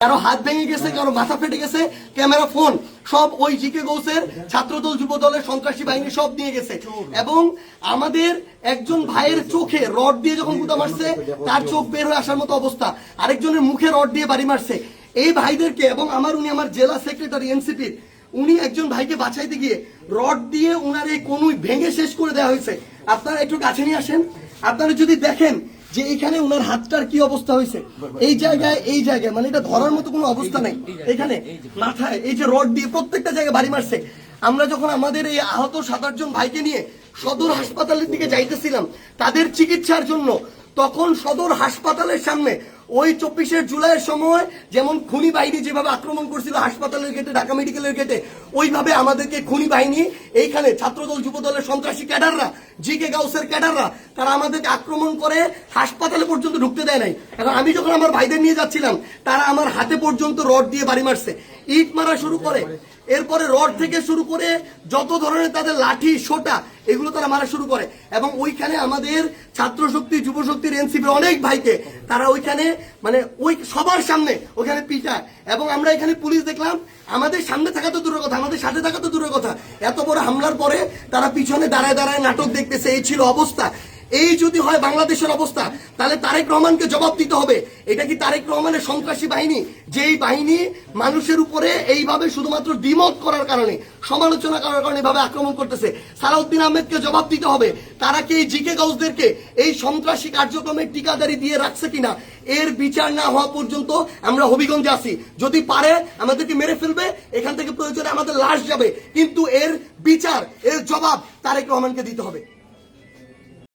কারো হাত ভেঙে গেছে, কারো মাথা ফেটে গেছে, ক্যামেরা ফোন সব ওই জিকে গৌসের ছাত্রদল যুব দলের সন্ত্রাসী বাহিনী সব নিয়ে গেছে। এবং আমাদের একজন ভাইয়ের চোখে রড দিয়ে যখন গুতা মারছে তার চোখ বের হয়ে আসার মতো অবস্থা, আরেকজনের মুখে রড দিয়ে বাড়ি মারছে। এই ভাইদেরকে এবং উনি আমার জেলা সেক্রেটারি এনসিপির, উনি একজন ভাইকে বাঁচাইতে গিয়ে রড দিয়ে উনার এই কনুই ভেঙে শেষ করে দেওয়া হয়েছে। আপনারা একটু কাছে নিয়ে আসেন, আপনারা যদি দেখেন যে এখানে উনার হাতটার কি অবস্থা হয়েছে, এই জায়গায় মানে এটা ধরার মতো কোনো অবস্থা নেই। এখানে মাথায় এই যে রড দিয়ে প্রত্যেকটা জায়গায় বাড়ি মারছে। আমরা যখন আমাদের এই আহত 7-8 জন ভাইকে নিয়ে সদর হাসপাতালের দিকে যাইতেছিলাম তাদের চিকিৎসার জন্য, তখন সদর হাসপাতালের সামনে ওই 24শে জুলাইয়ের সময় যেমন খুনি বাহিনী যেভাবে আক্রমণ করছিল হাসপাতালের গেটে, ঢাকা মেডিকেলের গেটে, ওইভাবে আমাদেরকে খুনি বাহিনী এইখানে ছাত্রদল যুব দলের সন্ত্রাসী ক্যাডাররা, জিকে গাউসের ক্যাডাররা, তারা আমাদেরকে আক্রমণ করে হাসপাতালে পর্যন্ত ঢুকতে দেয় নাই। এখন আমি যখন আমার ভাইদের নিয়ে যাচ্ছিলাম তারা আমার হাতে পর্যন্ত রড দিয়ে বাড়ি মারছে, ইট মারা শুরু করে, এরপরে রড থেকে শুরু করে যত ধরনের তাদের লাঠি সোটা এগুলো তারা মারা শুরু করে। এবং ওইখানে আমাদের ছাত্র শক্তি, যুব শক্তির, এনসিপির অনেক ভাইকে তারা ওইখানে মানে ওই সবার সামনে ওইখানে পিটায়। এবং আমরা এখানে পুলিশ দেখলাম, আমাদের সামনে থাকা তো দূরের কথা, আমাদের সাথে থাকা তো দূরের কথা, এত বড় হামলার পরে তারা পিছনে দাঁড়ায় দাঁড়ায় নাটক দেখতেছে। এই ছিল অবস্থা। এই যদি হয় বাংলাদেশের অবস্থা, তাহলে তারেক রহমানকে জবাব দিতে হবে। এটা কি তারেক রহমানের সন্ত্রাসী বাহিনী, যেই বাহিনী মানুষের উপরে এইভাবে শুধুমাত্র দ্বিমত করার কারণে, সমালোচনা করার কারণে এভাবে আক্রমণ করতেছে? সালাউদ্দিন আহমেদকে জবাব দিতে হবে। তারা কি এই জিকে গাউসদেরকে এই সন্ত্রাসী কার্যক্রমের টিকাদারি দিয়ে রাখছে কিনা, এর বিচার না হওয়া পর্যন্ত আমরা হবিগঞ্জে আছি। যদি পারে আমাদেরকে মেরে ফেলবে, এখান থেকে প্রয়োজনে আমাদের লাশ যাবে, কিন্তু এর বিচার, এর জবাব তারেক রহমানকে দিতে হবে।